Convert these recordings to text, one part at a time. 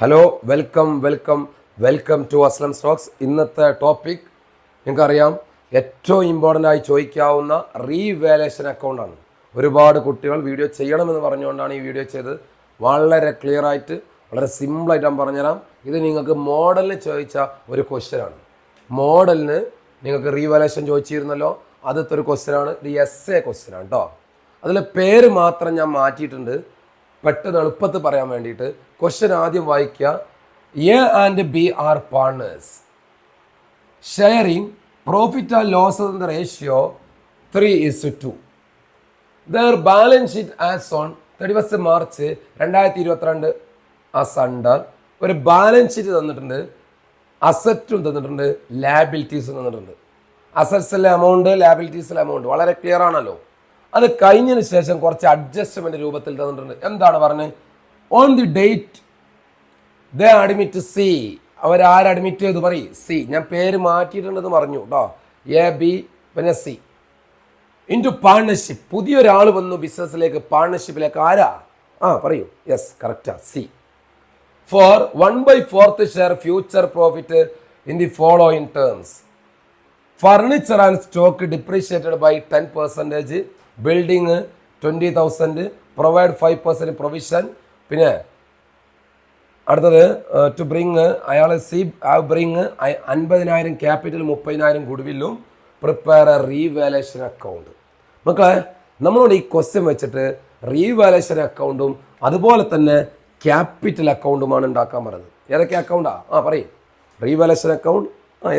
Hello welcome to Aslam stocks. ഇന്നത്തെ topic നിങ്ങൾക്കറിയാം, ഏറ്റവും ഇമ്പോർട്ടൻ്റ് ആയി ചോദിക്കാവുന്ന റീവാലുവേഷൻ അക്കൗണ്ടാണ്. ഒരുപാട് കുട്ടികൾ വീഡിയോ ചെയ്യണമെന്ന് പറഞ്ഞുകൊണ്ടാണ് ഈ വീഡിയോ ചെയ്തത്. വളരെ ക്ലിയർ ആയിട്ട് വളരെ സിമ്പിളായിട്ട് ഞാൻ പറഞ്ഞുതരാം. ഇത് നിങ്ങൾക്ക് മോഡലിന് ചോദിച്ച ഒരു ക്വസ്റ്റ്യനാണ്. മോഡലിന് നിങ്ങൾക്ക് റീവാലുവേഷൻ ചോദിച്ചിരുന്നല്ലോ, ആദ്യത്തെ ഒരു ക്വസ്റ്റ്യനാണ്. ഇത് എസ്എ ക്വസ്റ്റ്യനാണ് കേട്ടോ. അതിൽ പേര് മാത്രം ഞാൻ മാറ്റിയിട്ടുണ്ട് പെട്ടെന്ന് എളുപ്പത്തിൽ പറയാൻ വേണ്ടിയിട്ട്. ക്വസ്റ്റ്യൻ ആദ്യം വായിക്കുക. A and B are partners sharing profit and loss in the ratio 3:2. Their balance sheet as on 31 March 2022 as under. ഒരു ബാലൻസ് ഷീറ്റ് തന്നിട്ടുണ്ട്, അസറ്റും തന്നിട്ടുണ്ട്, ലാബിലിറ്റീസും തന്നിട്ടുണ്ട്. അസറ്റ്സിലെ എമൗണ്ട്, ലാബിലിറ്റീസിലെ എമൗണ്ട് വളരെ ക്ലിയർ ആണല്ലോ. അത് കഴിഞ്ഞതിന് ശേഷം കുറച്ച് അഡ്ജസ്റ്റ്മെന്റ് രൂപത്തിൽ തന്നിട്ടുണ്ട്. എന്താണ് പറഞ്ഞത്? On the date they admit C. അവരാര് അഡ്മിറ്റ് ചെയ്തു പറയും? സി. ഞാൻ പേര് മാറ്റിയിട്ടുണ്ടെന്ന് പറഞ്ഞു കേട്ടോ. എ ബി പിന്നെ സി ഇൻറ്റു പാർട്ണർഷിപ്പ്. പുതിയൊരാൾ വന്നു ബിസിനസ്സിലേക്ക്, പാർട്ണർഷിപ്പിലേക്ക്. ആരാ? പറയൂ. യെസ്, കറക്റ്റാ, C. Four 1/4 share future profit in the following terms. Furniture and stock depreciated by 10%, building 20,000, provide 5% provision. പിന്നെ അടുത്തത് ടു ബ്രിങ്, അയാൾ സി ബ്രിങ് 50,000 ക്യാപിറ്റൽ, 30,000 ഗുഡ്വില്ലും, പ്രിപ്പയർ എ റീവാലുവേഷൻ അക്കൗണ്ട്. മക്കളെ, നമ്മളോട് ഈ ക്വസ്റ്റ്യൻ വെച്ചിട്ട് റീവാലുവേഷൻ അക്കൗണ്ടും അതുപോലെ തന്നെ ക്യാപിറ്റൽ അക്കൗണ്ടുമാണ് ഉണ്ടാക്കാൻ പറഞ്ഞത്. ഏതൊക്കെ അക്കൗണ്ടാ? പറയും. Revaluation account.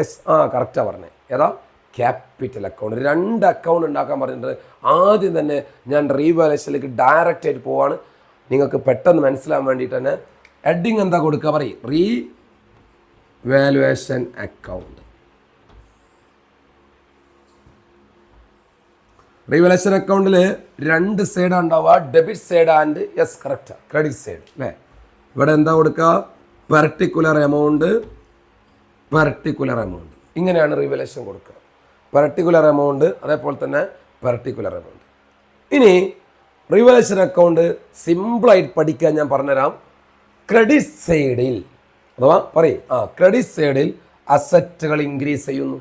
യെസ്, കറക്റ്റാണ് പറഞ്ഞത്. ഏതാ? Capital account. 2 അക്കൗണ്ട് ഉണ്ടാക്കാൻ പറഞ്ഞിട്ടുണ്ട്. ആദ്യം തന്നെ ഞാൻ റീവാലുവേഷനിലേക്ക് ഡയറക്റ്റ് ആയിട്ട് പോവാണ്, നിങ്ങൾക്ക് പെട്ടെന്ന് മനസ്സിലാൻ വേണ്ടിയിട്ട് തന്നെ. ഹെഡിങ് എന്താ കൊടുക്കുക? പറയും. Revaluation account. റീവാലുവേഷൻ അക്കൗണ്ടിൽ 2 സൈഡ് ഉണ്ടാവുക, debit side and yes correct credit side അല്ലേ. ഇവിടെ എന്താ കൊടുക്കുക? Particular amount. ഇങ്ങനെയാണ് റീവാലുവേഷൻ കൊടുക്കുക. പെർട്ടിക്കുലർ എമൗണ്ട്, അതേപോലെ തന്നെ പെർട്ടിക്കുലർ എമൗണ്ട്. ഇനി റീവാലുവേഷൻ അക്കൗണ്ട് സിമ്പിളായിട്ട് പഠിക്കാൻ ഞാൻ പറഞ്ഞുതരാം. ക്രെഡിറ്റ് സൈഡിൽ അഥവാ പറയും ക്രെഡിറ്റ് സൈഡിൽ അസറ്റുകൾ ഇൻക്രീസ് ചെയ്യുന്നു,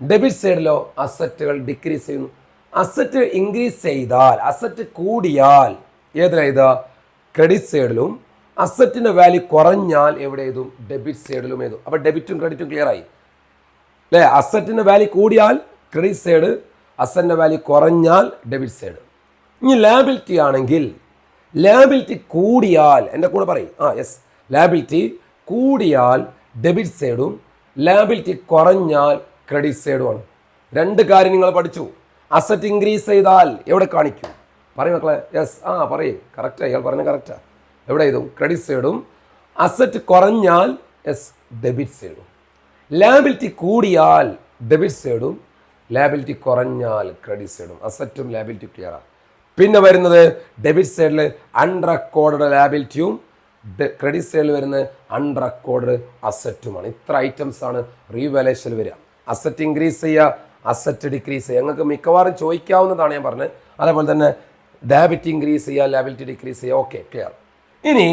ഡെബിറ്റ് സൈഡിലോ അസറ്റുകൾ ഡിക്രീസ് ചെയ്യുന്നു. അസറ്റ് ഇൻക്രീസ് ചെയ്താൽ, അസറ്റ് കൂടിയാൽ ഏതിലെഴുതുക? ക്രെഡിറ്റ് സൈഡിലും. അസറ്റിൻ്റെ വാല്യൂ കുറഞ്ഞാൽ എവിടെ എഴുതും? ഡെബിറ്റ് സൈഡിലും എഴുതും. അപ്പോൾ ഡെബിറ്റും ക്രെഡിറ്റും ക്ലിയർ ആയി അല്ലേ. അസറ്റിൻ്റെ വാല്യൂ കൂടിയാൽ ക്രെഡിറ്റ് സൈഡ്, അസറ്റിൻ്റെ വാല്യൂ കുറഞ്ഞാൽ ഡെബിറ്റ് സൈഡ്. ഇനി ലാബിലിറ്റി ആണെങ്കിൽ, ലാബിലിറ്റി കൂടിയാൽ എൻ്റെ കൂടെ പറയും. യെസ്, ലാബിലിറ്റി കൂടിയാൽ ഡെബിറ്റ് സൈഡും, ലാബിലിറ്റി കുറഞ്ഞാൽ ക്രെഡിറ്റ് സൈഡുമാണ്. 2 കാര്യം നിങ്ങൾ പഠിച്ചു. അസറ്റ് ഇൻക്രീസ് ചെയ്താൽ എവിടെ കാണിക്കും? പറയും മക്കളെ. യെസ്, പറയും. കറക്റ്റാണ്, ഇയാൾ പറഞ്ഞ കറക്റ്റാണ്. എവിടെ എഴുതും? ക്രെഡിറ്റ് സൈഡും. അസറ്റ് കുറഞ്ഞാൽ യെസ് ഡെബിറ്റ് സൈഡും. ലാബിലിറ്റി കൂടിയാൽ ഡെബിറ്റ് സൈഡും, ലാബിലിറ്റി കുറഞ്ഞാൽ ക്രെഡിറ്റ് സൈഡും. അസറ്റും ലാബിലിറ്റി ക്ലിയറാണ്. പിന്നെ വരുന്നത് ഡെബിറ്റ് സൈഡിൽ അൺറെക്കോർഡ് ലാബിലിറ്റിയും, ക്രെഡിറ്റ് സൈഡിൽ വരുന്നത് അൺറെക്കോർഡ് അസറ്റുമാണ്. ഇത്ര ഐറ്റംസ് ആണ് റീവാലുവേഷനിൽ വരിക. അസറ്റ് ഇൻക്രീസ് ചെയ്യുക, അസറ്റ് ഡിക്രീസ് ചെയ്യുക. ഞങ്ങൾക്ക് മിക്കവാറും ചോദിക്കാവുന്നതാണ് ഞാൻ പറഞ്ഞത്. അതേപോലെ തന്നെ ഡെബിറ്റ് ഇൻക്രീസ് ചെയ്യുക, ലാബിലിറ്റി ഡിക്രീസ് ചെയ്യുക. Okay, clear. ഇനി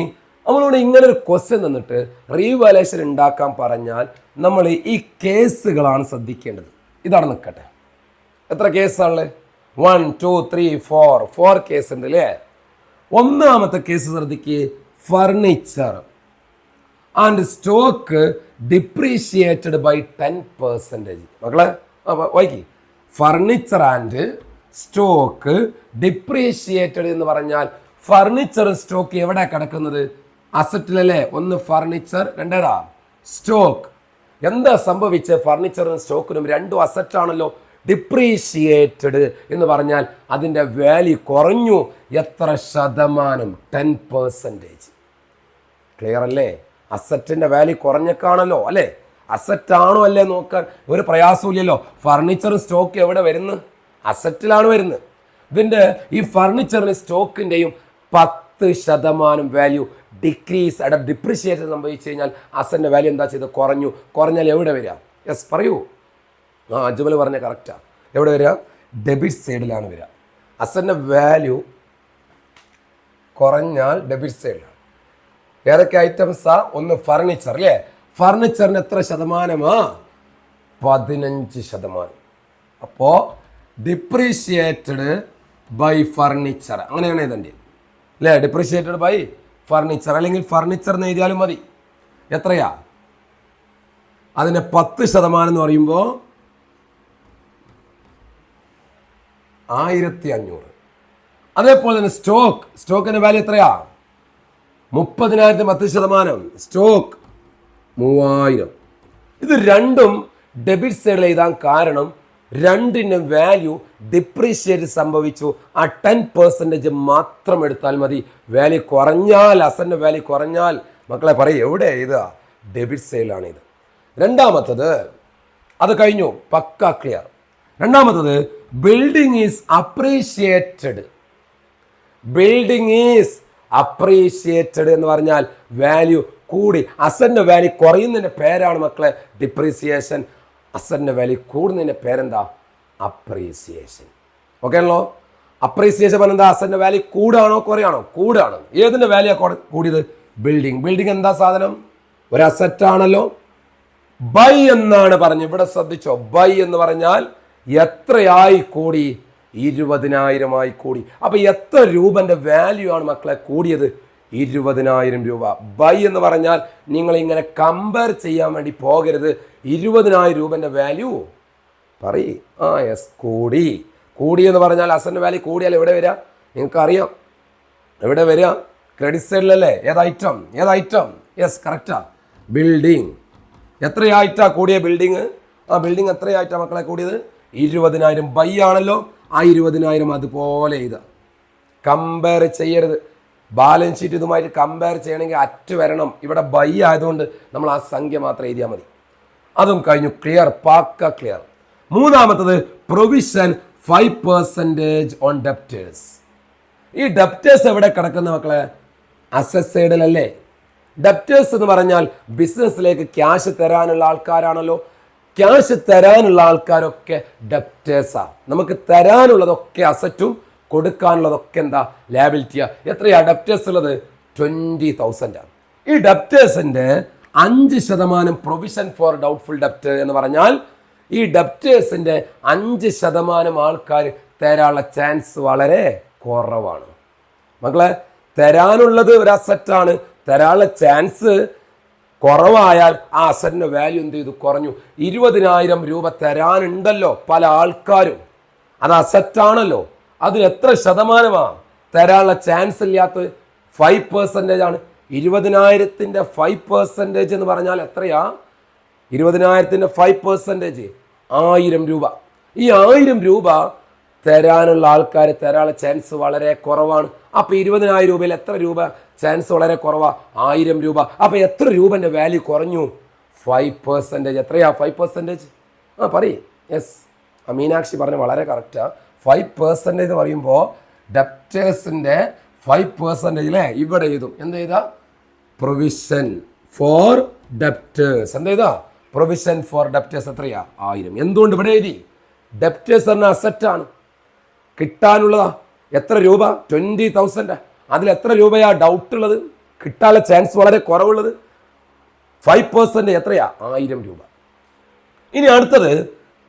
നമ്മളോട് ഇങ്ങനെ ഒരു ക്വസ്റ്റ്യൻ തന്നിട്ട് റീവാലുവേഷൻ ഉണ്ടാക്കാൻ പറഞ്ഞാൽ നമ്മൾ ഈ കേസുകളാണ് ശ്രദ്ധിക്കേണ്ടത്. ഇതാണ് നിൽക്കട്ടെ. എത്ര കേസാണുള്ളത്? 1 2 3 4 കേസ് ഉണ്ട് അല്ലേ. ഒന്നാമത്തെ കേസ് ശ്രദ്ധിക്കുക. Furniture and stock depreciated by 10%. മക്കളെ വായിക്കി. ഫർണിച്ചർ ആൻഡ് സ്റ്റോക്ക് ഡിപ്രീഷിയേറ്റഡ് എന്ന് പറഞ്ഞാൽ ഫർണിച്ചറും സ്റ്റോക്ക് എവിടെ കിടക്കുന്നത്? അസറ്റിലല്ലേ. ഒന്ന് ഫർണിച്ചർ, 2 സ്റ്റോക്ക്. എന്താ സംഭവിച്ച? ഫർണിച്ചറും സ്റ്റോക്കിനും 2 അസറ്റാണല്ലോ. ഡിപ്രീഷിയേറ്റഡ് എന്ന് പറഞ്ഞാൽ അതിൻ്റെ വാല്യൂ കുറഞ്ഞു. എത്ര ശതമാനം? 10%. ക്ലിയർ അല്ലേ? അസറ്റിൻ്റെ വാല്യൂ കുറഞ്ഞേക്കാണല്ലോ അല്ലേ. അസറ്റാണോ അല്ലേ നോക്കാൻ ഒരു പ്രയാസമില്ലല്ലോ. ഫർണിച്ചറും സ്റ്റോക്ക് എവിടെ വരുന്നു? അസറ്റിലാണ് വരുന്നത്. ഇതിൻ്റെ ഈ ഫർണിച്ചറിന് സ്റ്റോക്കിൻ്റെയും 10% വാല്യൂ ഡിക്രീസ് ഡിപ്രിഷിയേറ്റ് സംഭവിച്ചു കഴിഞ്ഞാൽ അസറ്റിൻ്റെ വാല്യൂ എന്താ ചെയ്ത്? കുറഞ്ഞു. കുറഞ്ഞാൽ എവിടെ വരിക? യെസ്, പറയൂ. അജ്മൽ പറഞ്ഞ കറക്റ്റാണ്. എവിടെ വരിക? ഡെബിറ്റ് സൈഡിലാണ് വരിക. അസറ്റിൻ്റെ വാല്യൂ കുറഞ്ഞാൽ ഡെബിറ്റ് സൈഡിലാണ്. ഏതൊക്കെ ഐറ്റംസാ? ഒന്ന് ഫർണിച്ചർ അല്ലേ? ഫർണിച്ചറിന് എത്ര ശതമാനമാ? 15%. അപ്പോൾ ഡിപ്രീഷിയേറ്റഡ് ബൈ ഫർണിച്ചർ അങ്ങനെയാണ് ഇതൻ്റെ അല്ലേ? ഡിപ്രീഷിയേറ്റഡ് ബൈ ഫർണിച്ചർ അല്ലെങ്കിൽ ഫർണിച്ചർ എന്ന് എഴുതിയാലും മതി. എത്രയാ? അതിൻ്റെ 10% എന്ന് പറയുമ്പോൾ 1500. അതേപോലെ തന്നെ സ്റ്റോക്കിന്റെ വാല്യൂ എത്രയാ? 30,000 10%. സ്റ്റോക്ക് 3000. ഇത് രണ്ടും ഡെബിറ്റ് സൈഡിൽ എഴുതാൻ കാരണം രണ്ടിൻ്റെ വാല്യൂ ഡിപ്രീഷിയേറ്റ് സംഭവിച്ചു. ആ 10% മാത്രം എടുത്താൽ മതി. വാല്യൂ കുറഞ്ഞാൽ, അസറ്റിന്റെ വാല്യൂ കുറഞ്ഞാൽ മക്കളെ പറയും എവിടെ എഴുതുക? ഡെബിറ്റ് സൈഡിലാണ് ഇത്. രണ്ടാമത്തത് അത് കഴിഞ്ഞു, പക്ക ക്ലിയർ. രണ്ടാമത്തത് building is appreciated. Building is appreciated എന്ന് പറഞ്ഞാൽ വാല്യൂ കൂടി. അസറ്റിന്റെ വാല്യൂ കുറയുന്നതിന്റെ പേരാണ് മക്കളെ ഡിപ്രീസിയേഷൻ. അസറ്റിന്റെ വാല്യൂ കൂടുന്നതിന്റെ പേരെന്താ? അപ്രീസിയേഷൻ. ഓക്കെ ആണല്ലോ? അപ്രീസിയേഷൻ പറഞ്ഞാൽ അസറ്റിന്റെ വാല്യൂ കൂടാണോ കുറയാണോ? കൂടാണ്. ഏതിന്റെ വാല്യൂ കൂടിയത്? ബിൽഡിംഗ് എന്താ സാധനം? ഒരു അസറ്റ് ആണല്ലോ. ബൈ എന്നാണ് പറഞ്ഞു. ഇവിടെ ശ്രദ്ധിച്ചോ, ബൈ എന്ന് പറഞ്ഞാൽ എത്രയായി കൂടി? 20,000 കൂടി. അപ്പൊ എത്ര രൂപന്റെ വാല്യൂ ആണ് മക്കളെ കൂടിയത്? 20,000 രൂപ. ബൈ എന്ന് പറഞ്ഞാൽ നിങ്ങൾ ഇങ്ങനെ കമ്പയർ ചെയ്യാൻ വേണ്ടി പോകരുത്. 20,000 രൂപന്റെ വാല്യൂ പറയ്. യെസ്, കൂടി എന്ന് പറഞ്ഞാൽ അസറ്റിന്റെ വാല്യൂ കൂടിയാൽ എവിടെ വരിക? നിങ്ങൾക്കറിയാം എവിടെ വരിക? ക്രെഡിറ്റ് സൈഡിലല്ലേ? ഏത് ഐറ്റം? യെസ്, കറക്റ്റാ, ബിൽഡിംഗ്. എത്രയായിട്ടാ കൂടിയ ബിൽഡിങ്? ബിൽഡിംഗ് എത്രയായിട്ടാ മക്കളെ കൂടിയത്? 20,000. ബൈ ആണല്ലോ. 20,000 അതുപോലെ ഇത് കമ്പയർ ചെയ്യരുത്. ബാലൻസ് ഷീറ്റ് ഇതുമായിട്ട് കമ്പയർ ചെയ്യണമെങ്കിൽ അറ്റ് വരണം. ഇവിടെ ബൈ ആയതുകൊണ്ട് നമ്മൾ ആ സംഖ്യ മാത്രം എഴുതിയാൽ മതി. അതും കഴിഞ്ഞു. ക്ലിയർ, പാക്ക ക്ലിയർ. മൂന്നാമത്തത് പ്രൊവിഷൻ 5% ഓൺ ഡെപ്റ്റേഴ്സ്. ഈ ഡെപ്റ്റേഴ്സ് എവിടെ കിടക്കുന്ന മക്കളെ? അസറ്റ് സൈഡിലല്ലേ? ഡെപ്റ്റേഴ്സ് എന്ന് പറഞ്ഞാൽ ബിസിനസ്സിലേക്ക് ക്യാഷ് തരാനുള്ള ആൾക്കാരാണല്ലോ. ക്യാഷ് തരാനുള്ള ആൾക്കാരൊക്കെ ഡെപ്റ്റേഴ്സാ. നമുക്ക് തരാനുള്ളതൊക്കെ അസറ്റും കൊടുക്കാനുള്ളതൊക്കെ എന്താ? ലയബിലിറ്റിയാ. എത്രയാ ഡെപ്റ്റേഴ്സ് ഉള്ളത്? 20,000. ഈ ഡെപ്റ്റേഴ്സിന്റെ 5% പ്രൊവിഷൻ ഫോർ ഡൗട്ട്ഫുൾ ഡെപ്റ്റ് എന്ന് പറഞ്ഞാൽ ഈ ഡെപ്റ്റേഴ്സിന്റെ 5% ആൾക്കാർ തരാനുള്ള ചാൻസ് വളരെ കുറവാണ് മക്കളെ. തരാനുള്ളത് ഒരു അസറ്റാണ്. തരാനുള്ള ചാൻസ് കുറവായാൽ ആ അസറ്റിന്റെ വാല്യൂ എന്ത് ചെയ്തു? കുറഞ്ഞു. 20,000 രൂപ തരാനുണ്ടല്ലോ പല ആൾക്കാരും. അത് അസറ്റാണല്ലോ. അതിൽ എത്ര ശതമാനമാണ് തരാനുള്ള ചാൻസ് ഇല്ലാത്തത്? 5% ആണ്. 20,000ന്റെ 5% എന്ന് പറഞ്ഞാൽ എത്രയാ? 20,000ന്റെ 5% 1000 രൂപ. ഈ 1000 രൂപ തരാനുള്ള ആൾക്കാർ തരാനുള്ള ചാൻസ് വളരെ കുറവാണ്. അപ്പൊ 20,000 രൂപയിൽ എത്ര രൂപ ചാൻസ് വളരെ കുറവാ? 1000 രൂപ. അപ്പൊ എത്ര രൂപന്റെ വാല്യൂ കുറഞ്ഞു? 5%. എത്രയാ 5%? പറയ്. യെസ്, മീനാക്ഷി പറഞ്ഞ വളരെ കറക്റ്റാ. 5% എന്ന് പറയുമ്പോൾ ഡെപ്റ്റേഴ്സിന്റെ 5% അല്ലേ? ഇവിടെ എഴുതും. എന്ത് ചെയ്താ? Provision for debtors. എന്ത് ചെയ്താ? പ്രൊവിഷൻ ഫോർ ഡെപ്റ്റേഴ്സ് എത്രയാ? 1000. എന്തുകൊണ്ട് ഇവിടെ എഴുതി? ഡെപ്റ്റേഴ്സ് എന്ന അസറ്റാണ്. കിട്ടാനുള്ളതാ എത്ര രൂപ? 20,000. അതിൽ എത്ര രൂപയാ ഡൗട്ട് ഉള്ളത്? കിട്ടാനുള്ള ചാൻസ് വളരെ കുറവുള്ളത്? 5% എത്രയാ? 1000 രൂപ. ഇനി അടുത്തത്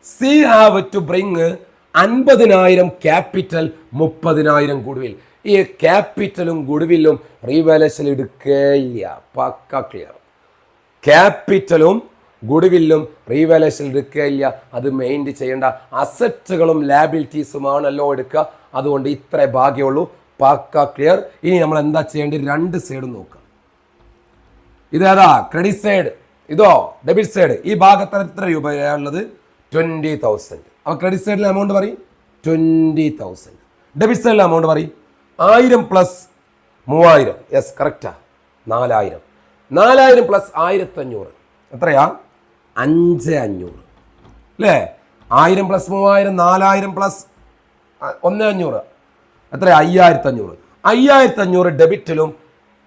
C have to bring 50,000 capital 30,000 goodwill. ഈ ക്യാപിറ്റലും ഗുഡ്വില്ലും റീവാലുവേഷൻ എടുക്കുകയില്ല. പക്ക ക്ലിയർ. ക്യാപിറ്റലും ഗുഡ്വില്ലും റീവാലുവേഷൻ എടുക്കുകയില്ല. അത് മെയിൻറ്റെയിൻ ചെയ്യേണ്ട. അസറ്റുകളും ലാബിലിറ്റീസുമാണല്ലോ എടുക്കുക. അതുകൊണ്ട് ഇത്രേ ഭാഗ്യമുള്ളൂ. പക്ക ക്ലിയർ. ഇനി നമ്മൾ എന്താ ചെയ്യേണ്ടത്? രണ്ട് സൈഡും നോക്കുക. ഇതേതാ? Credit side. ഇതോ ഡെബിറ്റ് സൈഡ്. ഈ ഭാഗത്ത് എത്ര രൂപയുള്ളത്? 20,000. അപ്പോൾ ക്രെഡിറ്റ് സൈഡിലെ എമൗണ്ട് പറയും 20,000. ഡെബിറ്റ് സൈഡിലെ എമൗണ്ട് പറയും 1000 പ്ലസ് 3000. Yes, correct. 4000. 4000 പ്ലസ് 1500 എത്രയാ? 5500 അല്ലേ? 1000 പ്ലസ് 3000, 4000 പ്ലസ് 1500 എത്ര? 5500. 5500 ഡെബിറ്റിലും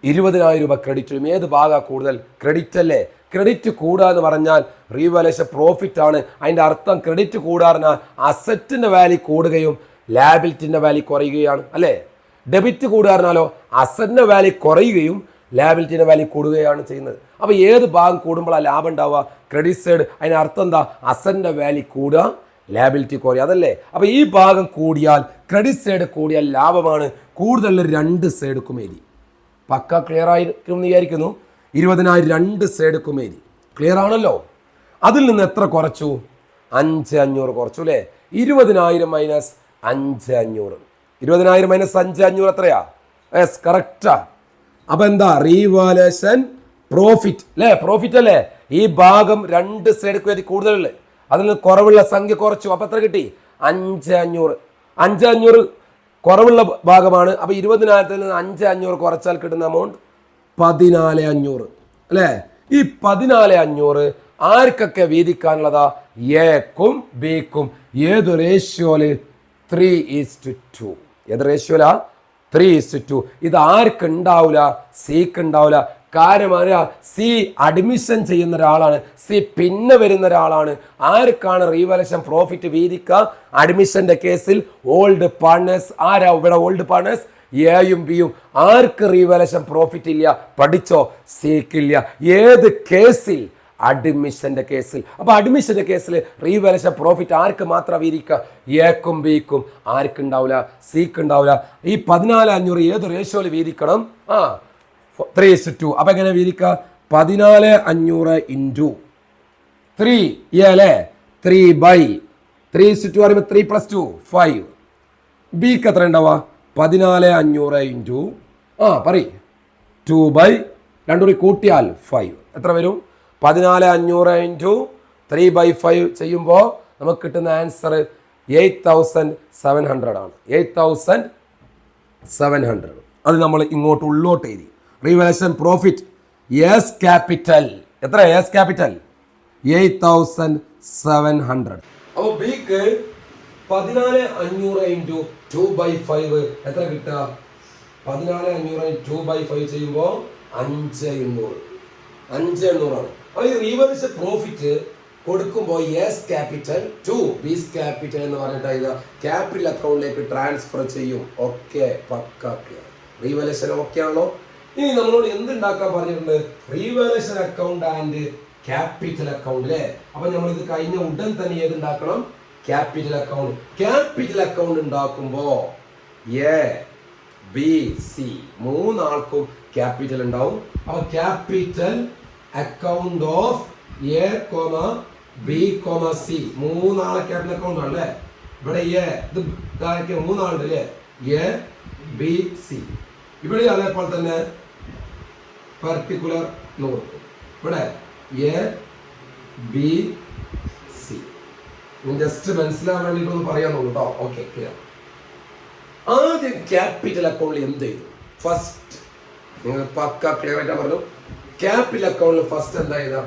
20,000 രൂപ ക്രെഡിറ്റിലും. ഏത് ഭാഗമാണ് കൂടുതൽ? ക്രെഡിറ്റ് അല്ലേ? ക്രെഡിറ്റ് കൂടുക എന്ന് പറഞ്ഞാൽ റീവാലുവേഷൻ പ്രോഫിറ്റ് ആണ്. അതിൻ്റെ അർത്ഥം ക്രെഡിറ്റ് കൂടാറിന് അസറ്റിന്റെ വാല്യൂ കൂടുകയും ലാബിലിറ്റിന്റെ വാല്യൂ കുറയുകയാണ് അല്ലേ? ഡെബിറ്റ് കൂടാറിനാലോ അസറ്റിന്റെ വാല്യൂ കുറയുകയും ലാബിലിറ്റിയുടെ വാല്യൂ കൂടുകയാണ് ചെയ്യുന്നത്. അപ്പോൾ ഏത് ഭാഗം കൂടുമ്പോഴാണ് ലാഭം ഉണ്ടാവുക? Credit side. അതിന് അർത്ഥം എന്താ? അസറ്റിൻ്റെ വാല്യൂ കൂടുക, ലാബിലിറ്റി കുറയുക, അതല്ലേ? അപ്പോൾ ഈ ഭാഗം കൂടിയാൽ, ക്രെഡിറ്റ് സൈഡ് കൂടിയാൽ ലാഭമാണ്. കൂടുതൽ രണ്ട് സൈഡ് കുമേരി. പക്ക ക്ലിയർ ആയിരിക്കും എന്ന് വിചാരിക്കുന്നു. 20,000 രണ്ട് സൈഡ് കുമേരി. ക്ലിയർ ആണല്ലോ? അതിൽ നിന്ന് എത്ര കുറച്ചു? 5,500 കുറച്ചു അല്ലേ? 20,000 മൈനസ് 5,500. 20,000 മൈനസ് 5,500 എത്രയാ? Yes, correct. അപ്പൊ എന്താ? റീവാലുവേഷൻ പ്രോഫിറ്റ് അല്ലേ? പ്രോഫിറ്റ് അല്ലേ? ഈ ഭാഗം രണ്ട് സൈഡ് വേണ്ടി കൂടുതലുള്ള, അതിൽ നിന്ന് കുറവുള്ള സംഖ്യ കുറച്ചു. അപ്പൊ എത്ര കിട്ടി? 5,500. 5,500 കുറവുള്ള ഭാഗമാണ്. അപ്പൊ 20,000 നിന്ന് 5,500 കുറച്ചാൽ കിട്ടുന്ന എമൗണ്ട് 14,500 അല്ലേ? ഈ 14,500 ആർക്കൊക്കെ വീതിക്കാനുള്ളതാ? എക്കും ബിക്കും. ഏത് റേഷ്യോയില്? 3:2. ഏത് റേഷ്യോയിലാ? 3:2. ഇത് ആർക്ക് ഉണ്ടാവില്ല? സിക്ക് ഉണ്ടാവില്ല. കാരണം സി അഡ്മിഷൻ ചെയ്യുന്ന ഒരാളാണ്, സി പിന്നെ വരുന്ന ഒരാളാണ്. ആർക്കാണ് റീവാലുവേഷൻ പ്രോഫിറ്റ് വീതിക്കുക? അഡ്മിഷന്റെ കേസിൽ ഓൾഡ് പാർട്ട്നേഴ്സ്. ആരാ ഇവിടെ ഓൾഡ് പാർട്ട്നേഴ്സ്? എയും ബിയും. ആർക്ക് റീവാലുവേഷൻ പ്രോഫിറ്റ് ഇല്ല? പഠിച്ചോ? സിക്കില്ല. ഏത് കേസിൽ? അഡ്മിഷന്റെ കേസിൽ. അപ്പൊ അഡ്മിഷന്റെ കേസിൽ റീവാലുവേഷൻ പ്രോഫിറ്റ് ആർക്ക് മാത്രം വീതിക്കുക? എക്കും ബിക്കും. ആർക്കുണ്ടാവില്ല? സിക്ക് ഉണ്ടാവില്ല. ഈ 14,500 ഏത് റേഷ്യോയിൽ വീതിക്കണം? 3:2. അപ്പൊ എങ്ങനെ വീതിക്കുക? 14,500 ഇൻറ്റു 3 അല്ലേ? 3/3:2 പറയുമ്പോൾ 3 + 2 5. ബിക്ക് എത്ര ഉണ്ടാവുക? 14,500 ഇൻറ്റു പറയും 2/2 കൂടി കൂട്ടിയാൽ 5. എത്ര വരും? 14,500 ഇൻറ്റു 3/5 ചെയ്യുമ്പോൾ നമുക്ക് കിട്ടുന്ന ആൻസർ 8,700 ആണ്. 8,700. അത് നമ്മൾ ഇങ്ങോട്ട് ഉള്ളോട്ട് എഴുതി. റീവാലുവേഷൻ പ്രോഫിറ്റ് എസ് ക്യാപിറ്റൽ എത്ര? S capital 8,700. അപ്പോൾ ബിക്ക് 14,500 ഇൻറ്റു 2/5 എത്ര കിട്ടുക? 14,500 2/5 ചെയ്യുമ്പോൾ 5,800. 5,800 ആണ്. അപ്പോൾ ഈ റീവാലുവേഷൻ പ്രോഫിറ്റ് കൊടുക്കുമ്പോൾ S capital to B's capital എന്ന് പറഞ്ഞിട്ട് ഇത് ക്യാപിറ്റൽ അക്കൗണ്ടിലേക്ക് ട്രാൻസ്ഫർ ചെയ്യും. ഓക്കെ, പക്ക റീവാലുവേഷൻ ഓക്കെ ആണല്ലോ? ഇനി നമ്മളോട് എന്തുണ്ടാക്കാൻ പറഞ്ഞിട്ടുണ്ട്? Revaluation account and capital account അല്ലേ? അപ്പൊ നമ്മൾ ഇത് കഴിഞ്ഞ ഉടൻ തന്നെ ഏതുണ്ടാക്കണം? Capital account. ക്യാപിറ്റൽ അക്കൗണ്ട് ഉണ്ടാക്കുമ്പോ എ ബി സി മൂന്നാൾക്കും ക്യാപിറ്റൽ ഉണ്ടാവും. അപ്പൊ capital account of A comma B comma C. മൂന്നാളെ ക്യാപിറ്റൽ അക്കൗണ്ട് ആണല്ലേ? ഇവിടെ എ ഇത് മൂന്നാളുണ്ട് അല്ലേ? A B C. ഇവിടെ അതേപോലെ തന്നെ പർട്ടിക്കുലർ എന്ന് കൊടുക്കും. ഇവിടെ എ ബി സി. ജസ്റ്റ് മനസ്സിലാവാൻ വേണ്ടിയിട്ടൊന്ന് പറയാന്നുള്ളൂ കേട്ടോ. Okay, clear. ആദ്യം ക്യാപിറ്റൽ അക്കൗണ്ടിൽ എന്ത് ചെയ്തു? ഫസ്റ്റ് നിങ്ങൾ പക്ക ക്ലിയർ ആയിട്ടാ പറഞ്ഞു. ക്യാപിറ്റൽ അക്കൗണ്ടിൽ ഫസ്റ്റ് എന്താ ചെയ്ത?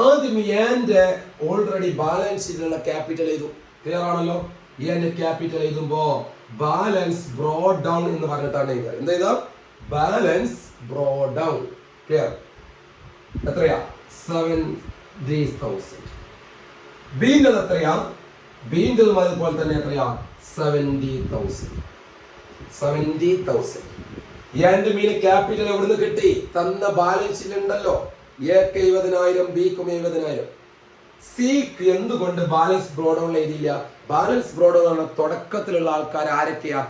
ആദ്യം എൻ്റെ ഓൾറെഡി ബാലൻസ് ഷീറ്റിലുള്ള ക്യാപിറ്റൽ ചെയ്തു. ക്ലിയർ ആണല്ലോ? എൻ്റെ ക്യാപിറ്റൽ എഴുതുമ്പോ ബാലൻസ് ബ്രോഡ് ഡൗൺ എന്ന് പറഞ്ഞിട്ടാണ് എഴുതുക. എന്താ ചെയ്താ? Balance broad down. ക്ലിയർ? എത്രയാ? 70,000. ബീൻ്റെത് എത്രയാ? ബീൻ്റെതും അതുപോലെ തന്നെ എത്രയാ? 70,000. 70,000. എൻ്റെ മീന് ക്യാപിറ്റൽ എവിടുന്ന് കിട്ടി? തന്ന ബാലൻസ് ഷീറ്റ് ഉണ്ടല്ലോ. എക്ക് 70,000, ബിക്കും 70,000. സിക്ക് എന്തുകൊണ്ട് ബാലൻസ് ബ്രോഡൗൺ എഴുതിയില്ല? ബാലൻസ് ബ്രോഡൗൺ ആണ് തുടക്കത്തിലുള്ള ആൾക്കാർ ആരൊക്കെയാ?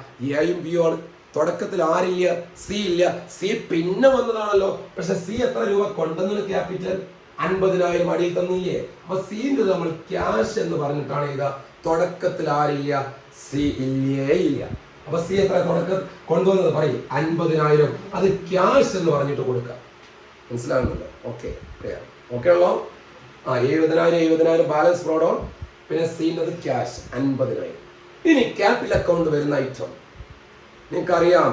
എയും ബിയും ആണ്. തുടക്കത്തിൽ ആരില്ല? സി ഇല്ല. സി പിന്നെ വന്നതാണല്ലോ. പക്ഷെ സി എത്ര രൂപ കൊണ്ടുവന്നത്? ക്യാപിറ്റൽ 50,000 അടിയിൽ തന്നില്ലേ? അപ്പൊ സിന്റെ നമ്മൾ ക്യാഷ് എന്ന് പറഞ്ഞിട്ടാണ് എഴുതുക. തുടക്കത്തിൽ ആരില്ല? സി ഇല്ലേ ഇല്ല. അപ്പൊ സി എത്ര തുടക്കം കൊണ്ടുവന്നത്? പറയും 50,000. അത് ക്യാഷ് എന്ന് പറഞ്ഞിട്ട് കൊടുക്കുക. മനസ്സിലാകുന്നുണ്ടോ? ഓക്കെ, ഓക്കെ ആണല്ലോ? 70,000 ബാലൻസ് ബ്രോഡൗൺ. പിന്നെ സീൻ്റെ ക്യാഷ് 50,000. ഇനി ക്യാപിറ്റൽ അക്കൗണ്ട് വരുന്ന ഐറ്റം നിങ്ങൾക്കറിയാം.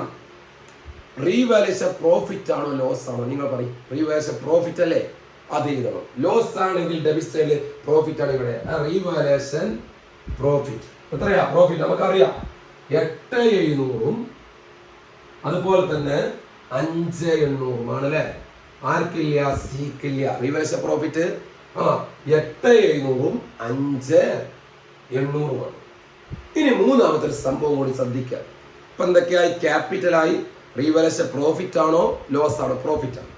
റീവാലുവേഷൻ പ്രോഫിറ്റ് ആണോ ലോസ് ആണോ? നിങ്ങൾ പറയും. റീവാലുവേഷൻ പ്രോഫിറ്റ് അല്ലേ? അത് എഴുതണം. ലോസ് ആണെങ്കിൽ ഡെബിറ്റ് സൈഡിൽ, പ്രോഫിറ്റ് ആണ് ഇവിടെ. റീവാലുവേഷൻ പ്രോഫിറ്റ് എത്രയാ? പ്രോഫിറ്റ് നമുക്കറിയാം 8,700 അതുപോലെ തന്നെ 5,800 ആണല്ലേ? ആർക്കില്ല? സിക്കില്ല. Revaluation profit 8,700 5,800. ഇനി മൂന്നാമത്തെ ഒരു സംഭവം കൂടി ശ്രദ്ധിക്കാം. ഇപ്പൊ എന്തൊക്കെയായി? ക്യാപിറ്റലായി, റീവാലുവേഷൻ പ്രോഫിറ്റ് ആണോ ലോസ് ആണോ? പ്രോഫിറ്റ് ആണ്.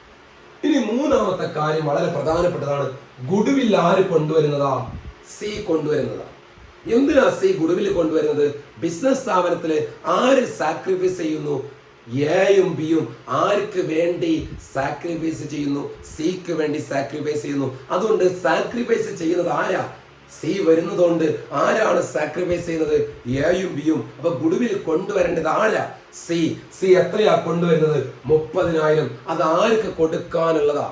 ഇനി മൂന്നാമത്തെ കാര്യം വളരെ പ്രധാനപ്പെട്ടതാണ്. ഗുഡ്വിൽ ആര് കൊണ്ടുവരുന്നതാ? സി കൊണ്ടുവരുന്നതാ. എന്തിനാ സി ഗുഡ്വിൽ കൊണ്ടുവരുന്നത്? ബിസിനസ് സ്ഥാപനത്തില് ആര് സാക്രിഫൈസ് ചെയ്യുന്നു? എയും ബിയും ആർക്ക് വേണ്ടി സാക്രിഫൈസ് ചെയ്യുന്നു? സിക്ക് വേണ്ടി സാക്രിഫൈസ് ചെയ്യുന്നു. അതുകൊണ്ട് സാക്രിഫൈസ് ചെയ്യുന്നത് ആരാ? സി വരുന്നതുകൊണ്ട് ആരാണ് സാക്രിഫൈസ് ചെയ്യുന്നത്? എയും ബിയും. അപ്പൊ ഗുഡ്വിൽ കൊണ്ടുവരേണ്ടത് ആരാ? സി. സി എത്രയാ കൊണ്ടുവരുന്നത്? 30,000. അത് ആർക്ക് കൊടുക്കാനുള്ളതാ?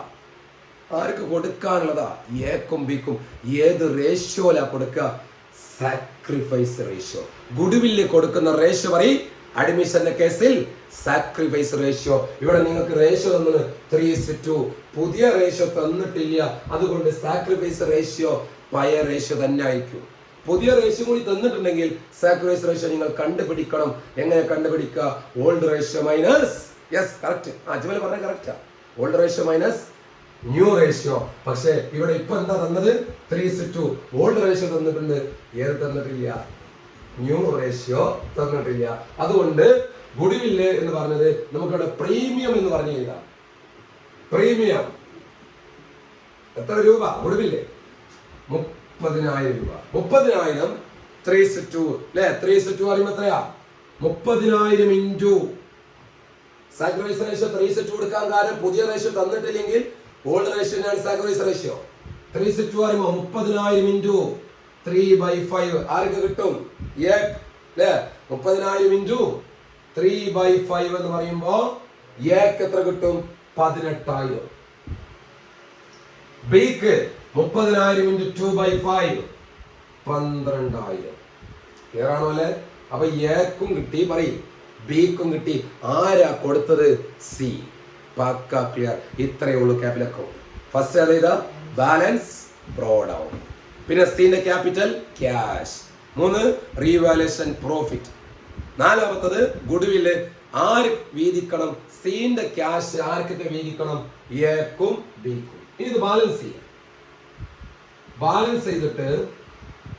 ആർക്ക് കൊടുക്കാനുള്ളതാ? എക്കും ബിക്കും. ഏത് റേഷ്യോയിലാ കൊടുക്കുക? Sacrifice ratio. ഗുഡ്വില്ല് കൊടുക്കുന്ന റേഷ്യോ പറയും. അഡ്മിഷന്റെ കേസിൽ സാക്രിഫൈസ് റേഷ്യോ. ഇവിടെ നിങ്ങൾക്ക് റേഷ്യോ തന്നത് 3:2. പുതിയ റേഷ്യോ തന്നിട്ടില്ല. അതുകൊണ്ട് സാക്രിഫൈസ് റേഷ്യോ പഴയ റേഷ്യോ തന്നെ ആയിരിക്കും. പുതിയ റേഷ്യോ കൂടി തന്നിട്ടുണ്ടെങ്കിൽ സാക്രിഫൈസ് റേഷ്യോ നിങ്ങൾ കണ്ടുപിടിക്കണം. എങ്ങനെ കണ്ടുപിടിക്കുക? Old ratio minus, yes correct, Ajmal പറഞ്ഞ കറക്റ്റാ, old ratio minus new ratio. പക്ഷേ ഇവിടെ ഇപ്പൊ എന്താ തന്നത്? 3:2. ഓൾഡ് റേഷ്യോ തന്നിട്ടുണ്ട്, ഏത് തന്നിട്ടില്ല? ന്യൂ റേഷ്യോ തന്നിട്ടില്ല. അതുകൊണ്ട് ഗുഡ്വില്ല് എന്ന് പറഞ്ഞത് നമുക്കിവിടെ പ്രീമിയം എന്ന് പറഞ്ഞു കഴിഞ്ഞാൽ, പ്രീമിയം എത്ര രൂപ? ഗുഡ്വില്ല് 30,000 രൂപ. 30,000 3:2 അല്ലെ? 3:2 പറയുമ്പോ എത്രയാ? 30,000 ഇൻറ്റു സാക്രിഫൈസ് റേഷ്യോ. 3:2 കൊടുക്കാൻ കാരണം പുതിയ റേഷ്യോ തന്നിട്ടില്ലെങ്കിൽ ഓൾഡ് റേഷ്യോനാണ് സാക്രിഫൈസ് റേഷ്യോ. 3:2 പറയുമ്പോ 30,000 ഇൻറ്റു 3/5 ആർക്ക് കിട്ടും? അല്ലെ? 30,000 ഇൻറ്റു 3/5 എന്ന് പറയുമ്പോ എത്ര കിട്ടും? 18,000. ബിക്ക് 30,000 ഇൻറ്റു 2/5 12,000. ക്ലിയർ ആണോ അല്ലെ? അപ്പൊ എക്കും കിട്ടി, പറയും ബിക്കും കിട്ടി. ആരാ കൊടുത്തത്? സി. പക്ക ക്ലിയർ. ഇത്രയേ ഉള്ളൂ ക്യാപിറ്റൽ അക്കൗണ്ട്. ഫസ്റ്റ് ഏതാ? Balance brought down. പിന്നെ സിന്റെ ക്യാപിറ്റൽ ക്യാഷ്. 3 revaluation profit. 4-മത്തത് ഗുഡ്വില്ല് ആര് വീതിക്കണം? സിന്റെ ക്യാഷ് ആർക്കൊക്കെ വീതിക്കണം? എക്കും ബിക്കും. ഇനി ഇത് ബാലൻസ് ചെയ്യാം. ബാലൻസ് ചെയ്തിട്ട്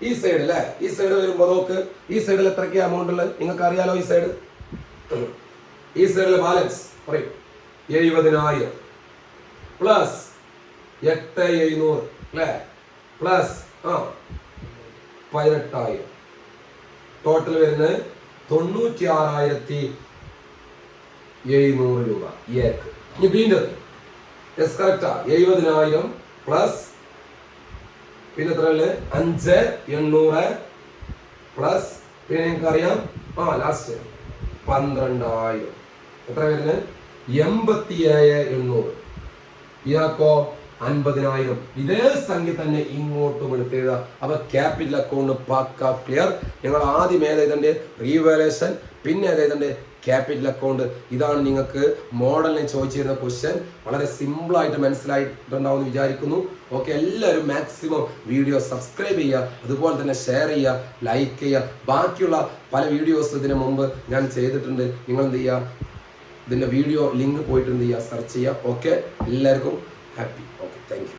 ഈ സൈഡ് അല്ലേ, ഈ സൈഡ് വരുമ്പോ നോക്ക്, ഈ സൈഡിൽ എത്രയ്ക്ക് എമൗണ്ട് ഉള്ളത് നിങ്ങൾക്ക് അറിയാലോ. ഈ സൈഡ്, ഈ സൈഡിലെ ബാലൻസ് പറയും 70,000 പ്ലസ് 8,700 അല്ലേ, പ്ലസ് 18,000. ടോട്ടൽ വരുന്നത് 96,700 രൂപ ഏക്ക്. ഇനി വീണ്ടും യെസ് കറക്റ്റാ. 70,000 പ്ലസ് പിന്നെ എത്ര 5,800 പ്ലസ് പിന്നെ നിങ്ങൾക്ക് അറിയാം ലാസ്റ്റ് 12,000. എത്ര വരുന്നത്? 87,800. ഇയാൾക്കോ 50,000. ഇതേ സംഖ്യ തന്നെ ഇങ്ങോട്ടും എടുത്തത്. അപ്പൊ ക്യാപിറ്റൽ അക്കൗണ്ട് പക്ക ക്ലിയർ. ഞങ്ങൾ ആദ്യം ഏതെഴുതണ്ടേ? റീവാലുവേഷൻ. പിന്നെ ഏതെഴുതണ്ടേ? Capital account. ഇതാണ് നിങ്ങൾക്ക് മോഡലിനെ ചോദിച്ചിരുന്ന ക്വസ്റ്റ്യൻ. വളരെ സിമ്പിൾ ആയിട്ട് മനസ്സിലായിട്ടുണ്ടാവും എന്ന് വിചാരിക്കുന്നു. ഓക്കെ, എല്ലാവരും മാക്സിമം വീഡിയോ സബ്സ്ക്രൈബ് ചെയ്യുക, അതുപോലെ തന്നെ ഷെയർ ചെയ്യുക, ലൈക്ക് ചെയ്യുക. ബാക്കിയുള്ള പല വീഡിയോസ് ഇതിന് മുമ്പ് ഞാൻ ചെയ്തിട്ടുണ്ട്. നിങ്ങൾ എന്ത് ചെയ്യുക? ഇതിൻ്റെ വീഡിയോ ലിങ്ക് പോയിട്ട് എന്ത് ചെയ്യുക? സെർച്ച് ചെയ്യുക. ഓക്കെ, എല്ലാവർക്കും ഹാപ്പി. Okay, thank you.